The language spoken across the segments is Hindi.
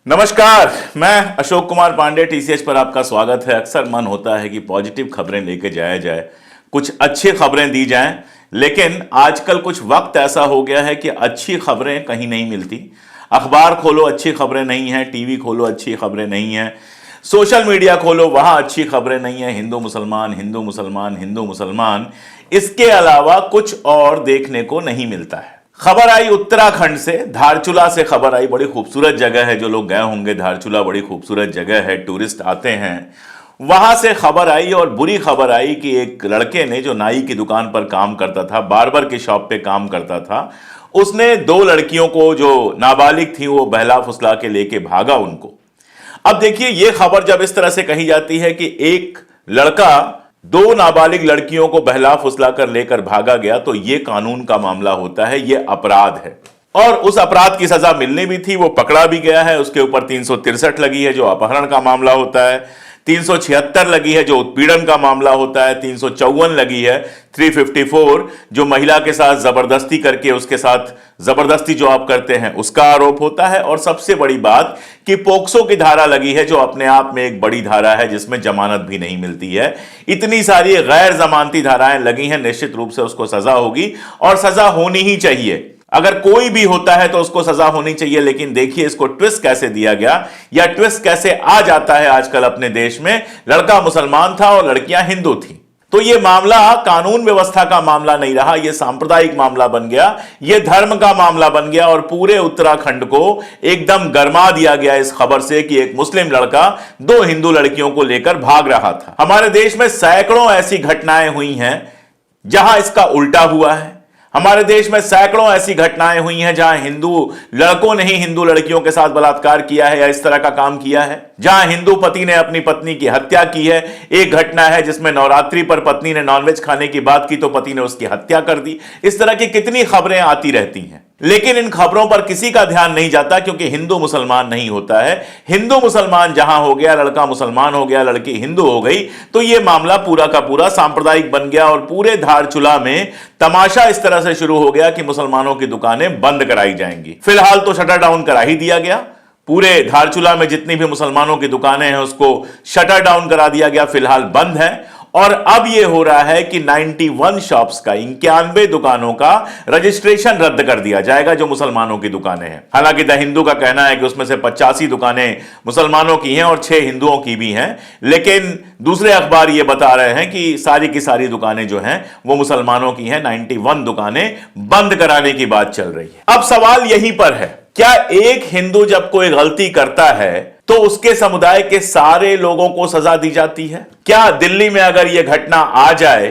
नमस्कार, मैं अशोक कुमार पांडे टीसीएच पर आपका स्वागत है। अक्सर मन होता है कि पॉजिटिव खबरें लेके जाया जाए, कुछ अच्छी खबरें दी जाएं, लेकिन आजकल कुछ वक्त ऐसा हो गया है कि अच्छी खबरें कहीं नहीं मिलती। अखबार खोलो अच्छी खबरें नहीं हैं, टीवी खोलो अच्छी खबरें नहीं हैं, सोशल मीडिया खोलो वहां अच्छी खबरें नहीं है। हिंदू मुसलमान हिंदू मुसलमान हिंदू मुसलमान, इसके अलावा कुछ और देखने को नहीं मिलता है। खबर आई उत्तराखंड से, धारचूला से खबर आई। बड़ी खूबसूरत जगह है, जो लोग गए होंगे धारचूला बड़ी खूबसूरत जगह है, टूरिस्ट आते हैं। वहां से खबर आई और बुरी खबर आई कि एक लड़के ने, जो नाई की दुकान पर काम करता था, बार्बर की शॉप पे काम करता था, उसने दो लड़कियों को जो नाबालिग थी वो बहला फुसला के लेके भागा उनको। अब देखिए, यह खबर जब इस तरह से कही जाती है कि एक लड़का दो नाबालिग लड़कियों को बहला फुसला कर लेकर भागा गया, तो यह कानून का मामला होता है, यह अपराध है। और उस अपराध की सजा मिलनी भी थी, वो पकड़ा भी गया है। उसके ऊपर 363 लगी है, जो अपहरण का मामला होता है। 376 लगी है, जो उत्पीड़न का मामला होता है। 354 लगी है, 354, जो महिला के साथ जबरदस्ती करके उसके साथ जबरदस्ती जो आप करते हैं उसका आरोप होता है। और सबसे बड़ी बात कि पोक्सो की धारा लगी है, जो अपने आप में एक बड़ी धारा है, जिसमें जमानत भी नहीं मिलती है। इतनी सारी गैर जमानती धाराएं लगी हैं, निश्चित रूप से उसको सजा होगी और सजा होनी ही चाहिए। अगर कोई भी होता है तो उसको सजा होनी चाहिए। लेकिन देखिए इसको ट्विस्ट कैसे दिया गया, या ट्विस्ट कैसे आ जाता है आजकल अपने देश में। लड़का मुसलमान था और लड़कियां हिंदू थी, तो यह मामला कानून व्यवस्था का मामला नहीं रहा, यह सांप्रदायिक मामला बन गया, यह धर्म का मामला बन गया। और पूरे उत्तराखंड को एकदम गरमा दिया गया इस खबर से कि एक मुस्लिम लड़का दो हिंदू लड़कियों को लेकर भाग रहा था। हमारे देश में सैकड़ों ऐसी घटनाएं हुई हैं जहां इसका उल्टा हुआ है। हमारे देश में सैकड़ों ऐसी घटनाएं हुई हैं जहां हिंदू लड़कों ने ही हिंदू लड़कियों के साथ बलात्कार किया है या इस तरह का काम किया है, जहां हिंदू पति ने अपनी पत्नी की हत्या की है। एक घटना है जिसमें नवरात्रि पर पत्नी ने नॉनवेज खाने की बात की तो पति ने उसकी हत्या कर दी। इस तरह की कितनी खबरें आती रहती हैं, लेकिन इन खबरों पर किसी का ध्यान नहीं जाता, क्योंकि हिंदू मुसलमान नहीं होता है। हिंदू मुसलमान जहां हो गया, लड़का मुसलमान हो गया, लड़की हिंदू हो गई, तो यह मामला पूरा का पूरा सांप्रदायिक बन गया। और पूरे धारचूला में तमाशा इस तरह से शुरू हो गया कि मुसलमानों की दुकानें बंद कराई जाएंगी। फिलहाल तो शटर डाउन करा ही दिया गया। पूरे धारचूला में जितनी भी मुसलमानों की दुकानें हैं उसको शटर डाउन करा दिया गया, फिलहाल बंद है। और अब यह हो रहा है कि 91 शॉप्स का, 91 दुकानों का रजिस्ट्रेशन रद्द कर दिया जाएगा, जो मुसलमानों की दुकानें हैं। हालांकि द हिंदू का कहना है कि उसमें से 85 दुकानें मुसलमानों की हैं और 6 हिंदुओं की भी हैं, लेकिन दूसरे अखबार यह बता रहे हैं कि सारी की सारी दुकानें जो हैं वो मुसलमानों की हैं। 91 दुकानें बंद कराने की बात चल रही है। अब सवाल यहीं पर है, क्या एक हिंदू जब कोई गलती करता है तो उसके समुदाय के सारे लोगों को सजा दी जाती है? क्या दिल्ली में अगर यह घटना आ जाए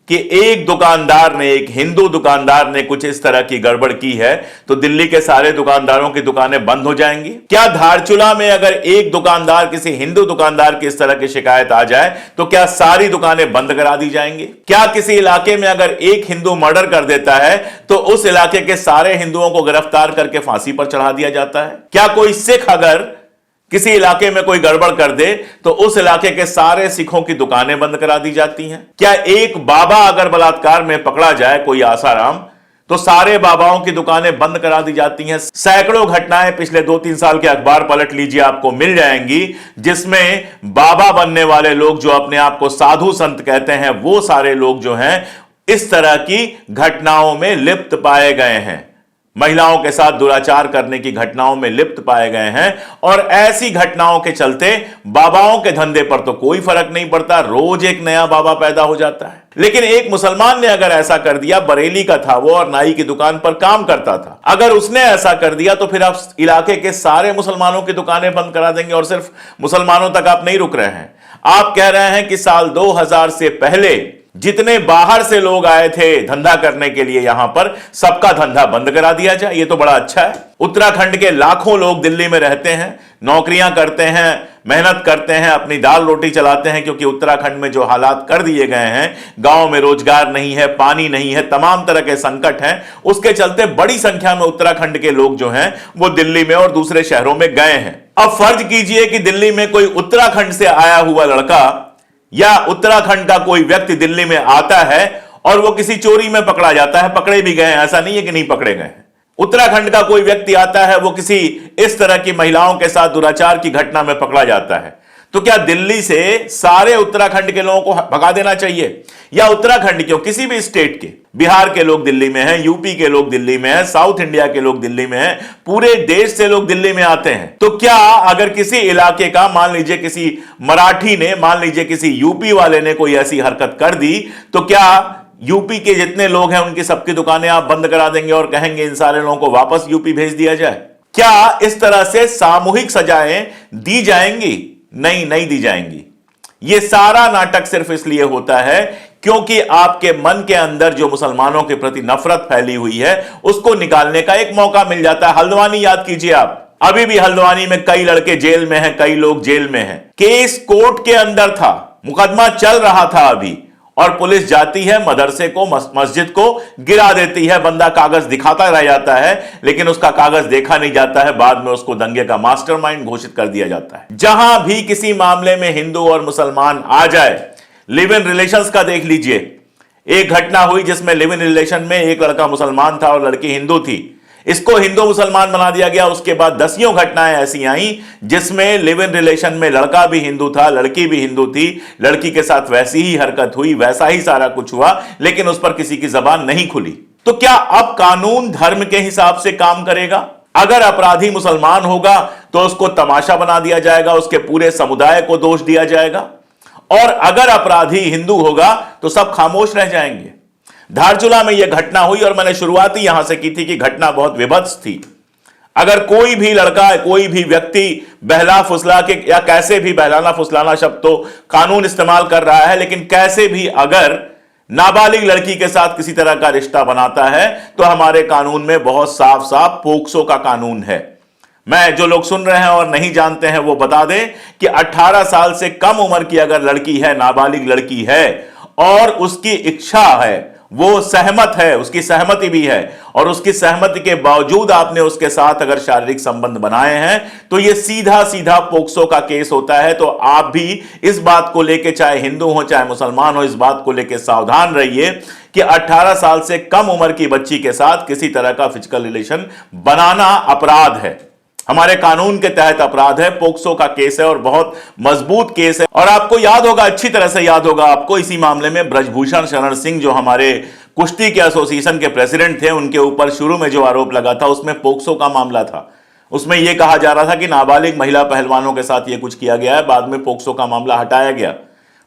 कि एक दुकानदार ने, एक हिंदू दुकानदार ने कुछ इस तरह की गड़बड़ की है, तो दिल्ली के सारे दुकानदारों की दुकानें बंद हो जाएंगी? क्या धारचूला में अगर एक दुकानदार किसी हिंदू दुकानदार की इस तरह की शिकायत आ जाए तो क्या सारी दुकानें बंद करा दी जाएंगी? क्या किसी इलाके में अगर एक हिंदू मर्डर कर देता है तो उस इलाके के सारे हिंदुओं को गिरफ्तार करके फांसी पर चढ़ा दिया जाता है? क्या कोई सिख अगर किसी इलाके में कोई गड़बड़ कर दे तो उस इलाके के सारे सिखों की दुकानें बंद करा दी जाती हैं? क्या एक बाबा अगर बलात्कार में पकड़ा जाए, कोई आसाराम, तो सारे बाबाओं की दुकानें बंद करा दी जाती हैं? सैकड़ों घटनाएं पिछले 2-3 साल के अखबार पलट लीजिए, आपको मिल जाएंगी, जिसमें बाबा बनने वाले लोग, जो अपने आप को साधु संत कहते हैं, वो सारे लोग जो हैं इस तरह की घटनाओं में लिप्त पाए गए हैं, महिलाओं के साथ दुराचार करने की घटनाओं में लिप्त पाए गए हैं। और ऐसी घटनाओं के चलते बाबाओं के धंधे पर तो कोई फर्क नहीं पड़ता, रोज एक नया बाबा पैदा हो जाता है। लेकिन एक मुसलमान ने अगर ऐसा कर दिया, बरेली का था वो और नाई की दुकान पर काम करता था, अगर उसने ऐसा कर दिया तो फिर आप इलाके के सारे मुसलमानों की दुकानें बंद करा देंगे। और सिर्फ मुसलमानों तक आप नहीं रुक रहे हैं, आप कह रहे हैं कि साल 2000 से पहले जितने बाहर से लोग आए थे धंधा करने के लिए यहां पर, सबका धंधा बंद करा दिया जाए। यह तो बड़ा अच्छा है। उत्तराखंड के लाखों लोग दिल्ली में रहते हैं, नौकरियां करते हैं, मेहनत करते हैं, अपनी दाल रोटी चलाते हैं, क्योंकि उत्तराखंड में जो हालात कर दिए गए हैं, गांव में रोजगार नहीं है, पानी नहीं है, तमाम तरह के संकट हैं, उसके चलते बड़ी संख्या में उत्तराखंड के लोग जो हैं वो दिल्ली में और दूसरे शहरों में गए हैं। अब फर्ज कीजिए कि दिल्ली में कोई उत्तराखंड से आया हुआ लड़का या उत्तराखंड का कोई व्यक्ति दिल्ली में आता है और वो किसी चोरी में पकड़ा जाता है। पकड़े भी गए हैं, ऐसा नहीं है कि नहीं पकड़े गए हैं, उत्तराखंड का कोई व्यक्ति आता है, वो किसी इस तरह की महिलाओं के साथ दुराचार की घटना में पकड़ा जाता है, तो क्या दिल्ली से सारे उत्तराखंड के लोगों को भगा देना चाहिए? या उत्तराखंड क्यों, किसी भी स्टेट के, बिहार के लोग दिल्ली में हैं, यूपी के लोग दिल्ली में हैं, साउथ इंडिया के लोग दिल्ली में हैं, पूरे देश से लोग दिल्ली में आते हैं। तो क्या अगर किसी इलाके का, मान लीजिए किसी मराठी ने, मान लीजिए किसी यूपी वाले ने कोई ऐसी हरकत कर दी, तो क्या यूपी के जितने लोग हैं उनकी सबकी दुकानें आप बंद करा देंगे और कहेंगे इन सारे लोगों को वापस यूपी भेज दिया जाए? क्या इस तरह से सामूहिक सजाएं दी जाएंगी? नहीं दी जाएंगी। यह सारा नाटक सिर्फ इसलिए होता है क्योंकि आपके मन के अंदर जो मुसलमानों के प्रति नफरत फैली हुई है उसको निकालने का एक मौका मिल जाता है। हल्द्वानी याद कीजिए आप, अभी भी हल्द्वानी में कई लड़के जेल में हैं, कई लोग जेल में हैं। केस कोर्ट के अंदर था, मुकदमा चल रहा था अभी, और पुलिस जाती है, मदरसे को, मस्जिद को गिरा देती है। बंदा कागज दिखाता रह जाता है, लेकिन उसका कागज देखा नहीं जाता है। बाद में उसको दंगे का मास्टरमाइंड घोषित कर दिया जाता है। जहां भी किसी मामले में हिंदू और मुसलमान आ जाए, लिव इन रिलेशंस का देख लीजिए। एक घटना हुई जिसमें लिव इन रिलेशन में एक लड़का मुसलमान था और लड़की हिंदू थी, इसको हिंदू मुसलमान बना दिया गया। उसके बाद दसियों घटनाएं ऐसी आई जिसमें लिव इन रिलेशन में लड़का भी हिंदू था, लड़की भी हिंदू थी, लड़की के साथ वैसी ही हरकत हुई, वैसा ही सारा कुछ हुआ, लेकिन उस पर किसी की जबान नहीं खुली। तो क्या अब कानून धर्म के हिसाब से काम करेगा? अगर अपराधी मुसलमान होगा तो उसको तमाशा बना दिया जाएगा, उसके पूरे समुदाय को दोष दिया जाएगा, और अगर अपराधी हिंदू होगा तो सब खामोश रह जाएंगे। धारचूला में यह घटना हुई और मैंने शुरुआत ही यहां से की थी कि घटना बहुत विभत्स थी। अगर कोई भी लड़का, कोई भी व्यक्ति बहला फुसला के, या कैसे भी, बहलाना फुसलाना शब्द तो कानून इस्तेमाल कर रहा है, लेकिन कैसे भी अगर नाबालिग लड़की के साथ किसी तरह का रिश्ता बनाता है तो हमारे कानून में बहुत साफ साफ पोक्सो का कानून है। मैं, जो लोग सुन रहे हैं और नहीं जानते हैं, वो बता दें कि 18 साल से कम उम्र की अगर लड़की है, नाबालिग लड़की है, और उसकी इच्छा है, वो सहमत है, उसकी सहमति भी है, और उसकी सहमति के बावजूद आपने उसके साथ अगर शारीरिक संबंध बनाए हैं तो ये सीधा सीधा पोक्सो का केस होता है। तो आप भी इस बात को लेके, चाहे हिंदू हो चाहे मुसलमान हो, इस बात को लेके सावधान रहिए कि 18 साल से कम उम्र की बच्ची के साथ किसी तरह का फिजिकल रिलेशन बनाना अपराध है, हमारे कानून के तहत अपराध है, पोक्सो का केस है और बहुत मजबूत केस है। और आपको याद होगा, अच्छी तरह से याद होगा आपको, इसी मामले में ब्रजभूषण शरण सिंह जो हमारे कुश्ती के एसोसिएशन के प्रेसिडेंट थे, उनके ऊपर शुरू में जो आरोप लगा था उसमें पोक्सो का मामला था। उसमें यह कहा जा रहा था कि नाबालिग महिला पहलवानों के साथ यह कुछ किया गया है। बाद में पोक्सो का मामला हटाया गया,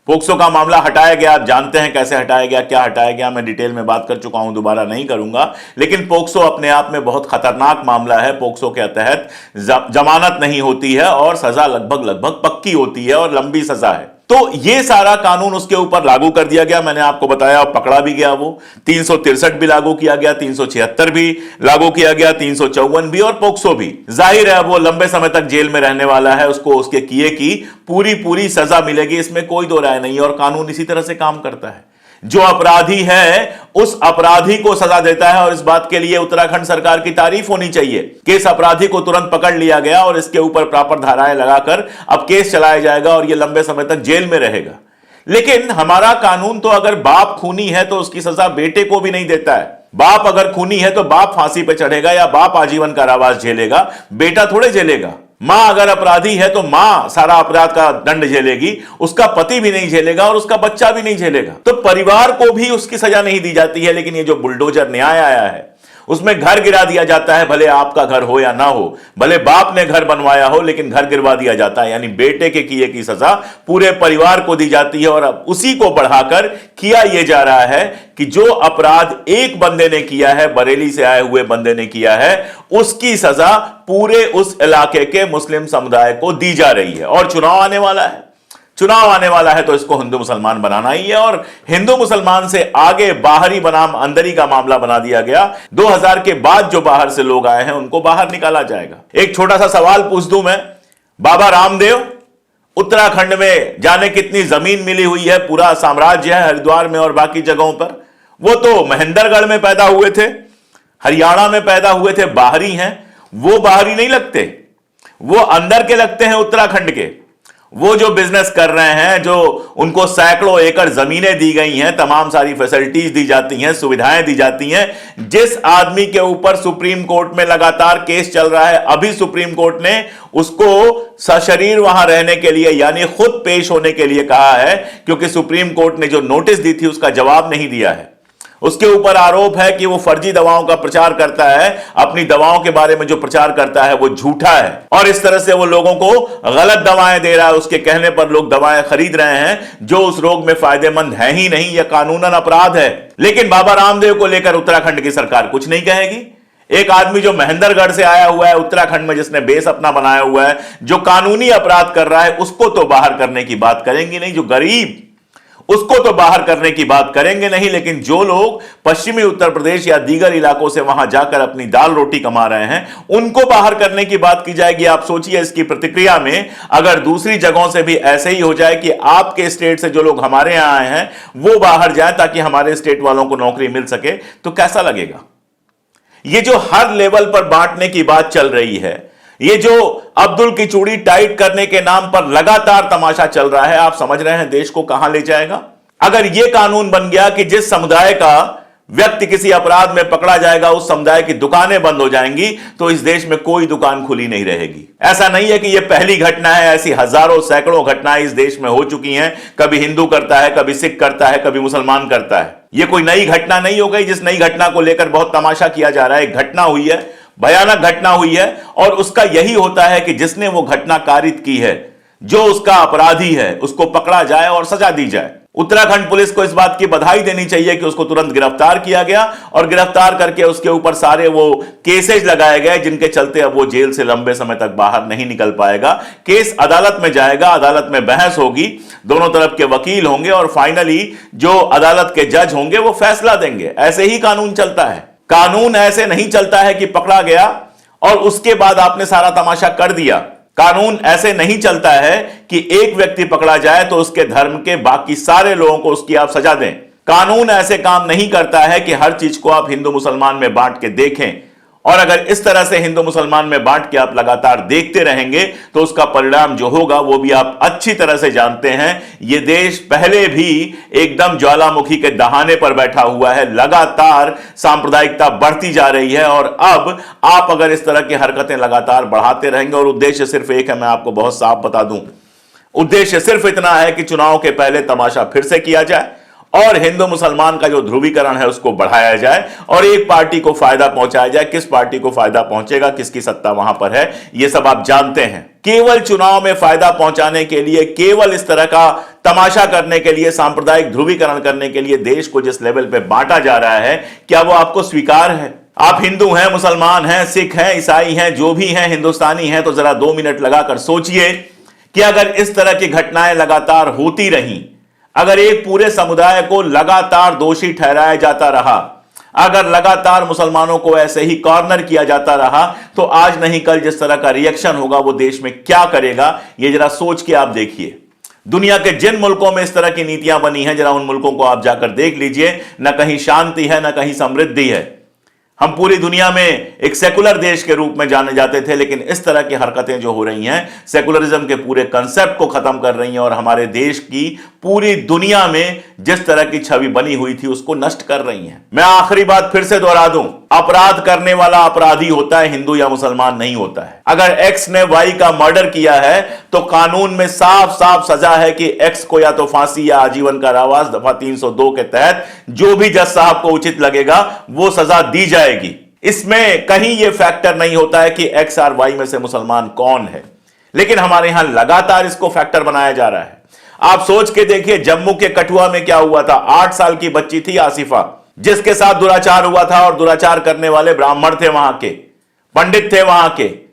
पोक्सो का मामला हटाया गया। आप जानते हैं कैसे हटाया गया, क्या हटाया गया, मैं डिटेल में बात कर चुका हूं, दोबारा नहीं करूंगा। लेकिन पोक्सो अपने आप में बहुत खतरनाक मामला है। पोक्सो के तहत जमानत नहीं होती है और सजा लगभग पक्की होती है और लंबी सजा है। तो यह सारा कानून उसके ऊपर लागू कर दिया गया, मैंने आपको बताया, और पकड़ा भी गया। वो 363 भी लागू किया गया, 376 भी लागू किया गया, 354 भी, और पोक्सो भी। जाहिर है वो लंबे समय तक जेल में रहने वाला है, उसको उसके किए की पूरी सजा मिलेगी, इसमें कोई दो राय नहीं है। और कानून इसी तरह से काम करता है, जो अपराधी है उस अपराधी को सजा देता है। और इस बात के लिए उत्तराखंड सरकार की तारीफ होनी चाहिए कि इस अपराधी को तुरंत पकड़ लिया गया और इसके ऊपर प्रॉपर धाराएं लगाकर अब केस चलाया जाएगा और यह लंबे समय तक जेल में रहेगा। लेकिन हमारा कानून तो अगर बाप खूनी है तो उसकी सजा बेटे को भी नहीं देता है। बाप अगर खूनी है तो बाप फांसी पे चढ़ेगा या बाप आजीवन कारावास झेलेगा, बेटा थोड़े झेलेगा। मां अगर अपराधी है तो मां सारा अपराध का दंड झेलेगी, उसका पति भी नहीं झेलेगा और उसका बच्चा भी नहीं झेलेगा। तो परिवार को भी उसकी सजा नहीं दी जाती है। लेकिन ये जो बुलडोजर न्याय आया है उसमें घर गिरा दिया जाता है, भले आपका घर हो या ना हो, भले बाप ने घर बनवाया हो, लेकिन घर गिरवा दिया जाता है। यानी बेटे के किए की सजा पूरे परिवार को दी जाती है। और अब उसी को बढ़ाकर किया यह जा रहा है कि जो अपराध एक बंदे ने किया है, बरेली से आए हुए बंदे ने किया है, उसकी सजा पूरे उस इलाके के मुस्लिम समुदाय को दी जा रही है। और चुनाव आने वाला है तो इसको हिंदू मुसलमान बनाना ही है। और हिंदू मुसलमान से आगे बाहरी बनाम अंदरी का मामला बना दिया गया। 2000 के बाद जो बाहर से लोग आए हैं उनको बाहर निकाला जाएगा। एक छोटा सा सवाल पूछ दूं मैं, बाबा रामदेव, उत्तराखंड में जाने कितनी जमीन मिली हुई है, पूरा साम्राज्य है हरिद्वार में और बाकी जगहों पर। वो तो महेंद्रगढ़ में पैदा हुए थे, हरियाणा में पैदा हुए थे, बाहरी हैं। वो बाहरी नहीं लगते, वो अंदर के लगते हैं उत्तराखंड के। वो जो बिजनेस कर रहे हैं, जो उनको सैकड़ों एकड़ जमीनें दी गई हैं, तमाम सारी फैसिलिटीज दी जाती हैं, सुविधाएं दी जाती हैं, जिस आदमी के ऊपर सुप्रीम कोर्ट में लगातार केस चल रहा है, अभी सुप्रीम कोर्ट ने उसको सशरीर वहां रहने के लिए यानी खुद पेश होने के लिए कहा है, क्योंकि सुप्रीम कोर्ट ने जो नोटिस दी थी उसका जवाब नहीं दिया है। उसके ऊपर आरोप है कि वो फर्जी दवाओं का प्रचार करता है, अपनी दवाओं के बारे में जो प्रचार करता है वो झूठा है, और इस तरह से वो लोगों को गलत दवाएं दे रहा है। उसके कहने पर लोग दवाएं खरीद रहे हैं जो उस रोग में फायदेमंद है ही नहीं। यह कानूनन अपराध है। लेकिन बाबा रामदेव को लेकर उत्तराखंड की सरकार कुछ नहीं कहेगी। एक आदमी जो महेंद्रगढ़ से आया हुआ है उत्तराखंड में, जिसने बेस अपना बनाया हुआ है, जो कानूनी अपराध कर रहा है, उसको तो बाहर करने की बात करेंगे नहीं। जो गरीब, उसको तो बाहर करने की बात करेंगे नहीं। लेकिन जो लोग पश्चिमी उत्तर प्रदेश या दीगर इलाकों से वहां जाकर अपनी दाल रोटी कमा रहे हैं, उनको बाहर करने की बात की जाएगी। आप सोचिए इसकी प्रतिक्रिया में अगर दूसरी जगहों से भी ऐसे ही हो जाए कि आपके स्टेट से जो लोग हमारे यहां आए हैं वो बाहर जाए ताकि हमारे स्टेट वालों को नौकरी मिल सके, तो कैसा लगेगा। ये जो हर लेवल पर बांटने की बात चल रही है, ये जो अब्दुल की चूड़ी टाइट करने के नाम पर लगातार तमाशा चल रहा है, आप समझ रहे हैं देश को कहां ले जाएगा। अगर यह कानून बन गया कि जिस समुदाय का व्यक्ति किसी अपराध में पकड़ा जाएगा उस समुदाय की दुकानें बंद हो जाएंगी, तो इस देश में कोई दुकान खुली नहीं रहेगी। ऐसा नहीं है कि यह पहली घटना है, ऐसी हजारों सैकड़ों घटनाएं इस देश में हो चुकी हैं। कभी हिंदू करता है, कभी सिख करता है, कभी मुसलमान करता है। यह कोई नई घटना नहीं हो गई जिस नई घटना को लेकर बहुत तमाशा किया जा रहा है। एक घटना हुई है, भयानक घटना हुई है, और उसका यही होता है कि जिसने वो घटना कारित की है, जो उसका अपराधी है, उसको पकड़ा जाए और सजा दी जाए। उत्तराखंड पुलिस को इस बात की बधाई देनी चाहिए कि उसको तुरंत गिरफ्तार किया गया, और गिरफ्तार करके उसके ऊपर सारे वो केसेज लगाए गए जिनके चलते अब वो जेल से लंबे समय तक बाहर नहीं निकल पाएगा। केस अदालत में जाएगा, अदालत में बहस होगी, दोनों तरफ के वकील होंगे, और फाइनली जो अदालत के जज होंगे वो फैसला देंगे। ऐसे ही कानून चलता है। कानून ऐसे नहीं चलता है कि पकड़ा गया और उसके बाद आपने सारा तमाशा कर दिया। कानून ऐसे नहीं चलता है कि एक व्यक्ति पकड़ा जाए तो उसके धर्म के बाकी सारे लोगों को उसकी आप सजा दें। कानून ऐसे काम नहीं करता है कि हर चीज को आप हिंदू मुसलमान में बांट के देखें, और अगर इस तरह से हिंदू मुसलमान में बांट के आप लगातार देखते रहेंगे तो उसका परिणाम जो होगा वो भी आप अच्छी तरह से जानते हैं। यह देश पहले भी एकदम ज्वालामुखी के दहाने पर बैठा हुआ है, लगातार सांप्रदायिकता बढ़ती जा रही है, और अब आप अगर इस तरह की हरकतें लगातार बढ़ाते रहेंगे, और उद्देश्य सिर्फ एक है, मैं आपको बहुत साफ बता दूं, उद्देश्य सिर्फ इतना है कि चुनाव के पहले तमाशा फिर से किया जाए और हिंदू मुसलमान का जो ध्रुवीकरण है उसको बढ़ाया जाए और एक पार्टी को फायदा पहुंचाया जाए। किस पार्टी को फायदा पहुंचेगा, किसकी सत्ता वहां पर है, यह सब आप जानते हैं। केवल चुनाव में फायदा पहुंचाने के लिए, केवल इस तरह का तमाशा करने के लिए, सांप्रदायिक ध्रुवीकरण करने के लिए देश को जिस लेवल पे बांटा जा रहा है, क्या वो आपको स्वीकार है? आप हिंदू हैं, मुसलमान हैं, सिख हैं, ईसाई हैं, जो भी हैं, हिंदुस्तानी हैं, तो जरा 2 मिनट लगाकर सोचिए कि अगर इस तरह की घटनाएं लगातार होती रहीं, अगर एक पूरे समुदाय को लगातार दोषी ठहराया जाता रहा, अगर लगातार मुसलमानों को ऐसे ही कॉर्नर किया जाता रहा, तो आज नहीं कल जिस तरह का रिएक्शन होगा वो देश में क्या करेगा, ये जरा सोच के आप देखिए। दुनिया के जिन मुल्कों में इस तरह की नीतियां बनी हैं, जरा उन मुल्कों को आप जाकर देख लीजिए। न कहीं शांति है, न कहीं समृद्धि है। हम पूरी दुनिया में एक सेकुलर देश के रूप में जाने जाते थे, लेकिन इस तरह की हरकतें जो हो रही हैं सेकुलरिज्म के पूरे कंसेप्ट को खत्म कर रही हैं और हमारे देश की पूरी दुनिया में जिस तरह की छवि बनी हुई थी उसको नष्ट कर रही हैं। मैं आखिरी बात फिर से दोहरा दूं, अपराध करने वाला अपराधी होता है, हिंदू या मुसलमान नहीं होता है। अगर एक्स ने वाई का मर्डर किया है तो कानून में साफ साफ सजा है कि एक्स को या तो फांसी या आजीवन कारावास दफा 302 के तहत जो भी जज साहब को उचित लगेगा वो सजा दी जाएगी। इसमें कहीं यह फैक्टर नहीं होता है कि एक्स और वाई में से मुसलमान कौन है, लेकिन हमारे यहां लगातार इसको फैक्टर बनाया जा रहा है। आप सोच के देखिए, जम्मू के कठुआ में क्या हुआ था। 8 साल की बच्ची थी आसिफा, जिसके साथ दुराचार हुआ था, और दुराचार करने वाले ब्राह्मण थे, वहां के पंडित थे,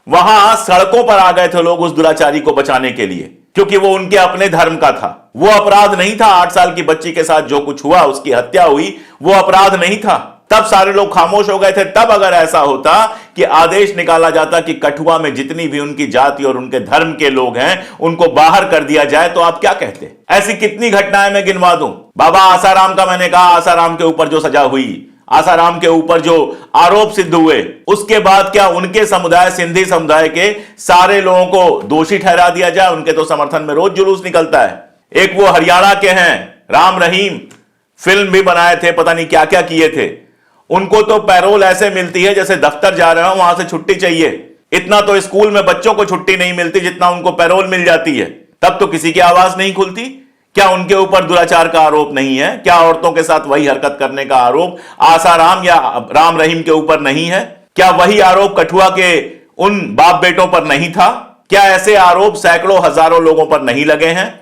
वहां सड़कों पर आ गए थे लोग उस दुराचारी को बचाने के लिए, क्योंकि वो उनके अपने धर्म का था। वो अपराध नहीं था। 8 साल की बच्ची के साथ जो कुछ हुआ, उसकी हत्या हुई, वो अपराध नहीं था। तब सारे लोग खामोश हो गए थे। तब अगर ऐसा होता कि आदेश निकाला जाता कि कठुआ में जितनी भी उनकी जाति और उनके धर्म के लोग हैं उनको बाहर कर दिया जाए, तो आप क्या कहते? ऐसी कितनी घटनाएं मैं गिनवा दूं। बाबा आसाराम का मैंने कहा, आसाराम के ऊपर जो सजा हुई, आसाराम के ऊपर जो आरोप सिद्ध हुए, उसके बाद क्या उनके समुदाय, सिंधी समुदाय के सारे लोगों को दोषी ठहरा दिया जाए? उनके तो समर्थन में रोज जुलूस निकलता है। एक वो हरियाणा के हैं राम रहीम, फिल्म भी बनाए थे, पता नहीं क्या क्या किए थे। उनको तो पैरोल ऐसे मिलती है जैसे दफ्तर जा रहे हो वहां से छुट्टी चाहिए। इतना तो स्कूल में बच्चों को छुट्टी नहीं मिलती जितना उनको पैरोल मिल जाती है। तब तो किसी की आवाज नहीं खुलती। क्या उनके ऊपर दुराचार का आरोप नहीं है? क्या औरतों के साथ वही हरकत करने का आरोप आसाराम या राम रहीम के ऊपर नहीं है? क्या वही आरोप कठुआ के उन बाप बेटों पर नहीं था? क्या ऐसे आरोप सैकड़ों हजारों लोगों पर नहीं लगे हैं?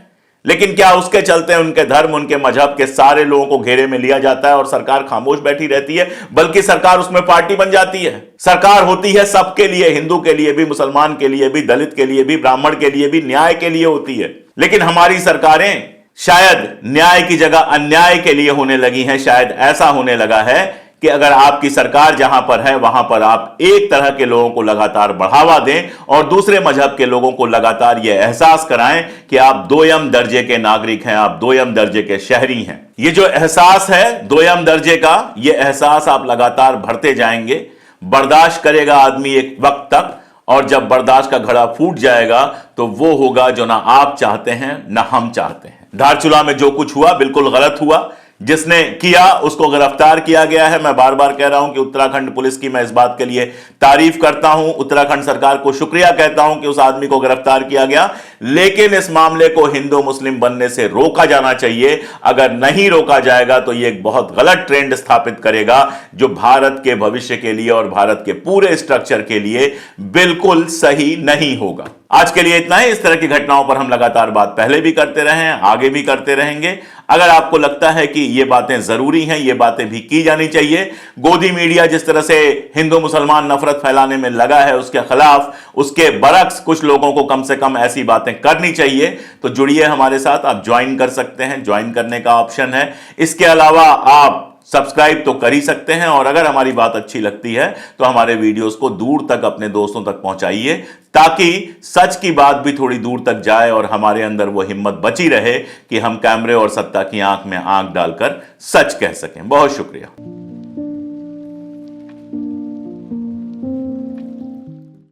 लेकिन क्या उसके चलते उनके धर्म, उनके मजहब के सारे लोगों को घेरे में लिया जाता है और सरकार खामोश बैठी रहती है? बल्कि सरकार उसमें पार्टी बन जाती है। सरकार होती है सबके लिए, हिंदू के लिए भी, मुसलमान के लिए भी, दलित के लिए भी, ब्राह्मण के लिए भी, न्याय के लिए होती है। लेकिन हमारी सरकारें शायद न्याय की जगह अन्याय के लिए होने लगी हैं। शायद ऐसा होने लगा है कि अगर आपकी सरकार जहां पर है वहां पर आप एक तरह के लोगों को लगातार बढ़ावा दें और दूसरे मजहब के लोगों को लगातार यह एहसास कराएं कि आप दोयम दर्जे के नागरिक हैं, आप दोयम दर्जे के शहरी हैं। ये जो एहसास है दोयम दर्जे का, यह एहसास आप लगातार भरते जाएंगे। बर्दाश्त करेगा आदमी एक वक्त तक, और जब बर्दाश्त का घड़ा फूट जाएगा तो वो होगा जो ना आप चाहते हैं ना हम चाहते हैं। धारचूला में जो कुछ हुआ बिल्कुल गलत हुआ। जिसने किया उसको गिरफ्तार किया गया है। मैं बार बार कह रहा हूं कि उत्तराखंड पुलिस की मैं इस बात के लिए तारीफ करता हूं, उत्तराखंड सरकार को शुक्रिया कहता हूं कि उस आदमी को गिरफ्तार किया गया। लेकिन इस मामले को हिंदू मुस्लिम बनने से रोका जाना चाहिए। अगर नहीं रोका जाएगा तो यह एक बहुत गलत ट्रेंड स्थापित करेगा जो भारत के भविष्य के लिए और भारत के पूरे स्ट्रक्चर के लिए बिल्कुल सही नहीं होगा। आज के लिए इतना ही। इस तरह की घटनाओं पर हम लगातार बात पहले भी करते रहे हैं, आगे भी करते रहेंगे। अगर आपको लगता है कि ये बातें जरूरी हैं, ये बातें भी की जानी चाहिए, गोदी मीडिया जिस तरह से हिंदू मुसलमान नफरत फैलाने में लगा है उसके खिलाफ, उसके बरक्स कुछ लोगों को कम से कम ऐसी बातें करनी चाहिए। तो जुड़िए हमारे साथ, आप ज्वाइन कर सकते हैं, ज्वाइन करने का ऑप्शन है। इसके अलावा आप सब्सक्राइब तो कर ही सकते हैं, और अगर हमारी बात अच्छी लगती है तो हमारे वीडियोस को दूर तक अपने दोस्तों तक पहुंचाइए, ताकि सच की बात भी थोड़ी दूर तक जाए और हमारे अंदर वो हिम्मत बची रहे कि हम कैमरे और सत्ता की आंख में आंख डालकर सच कह सकें। बहुत शुक्रिया।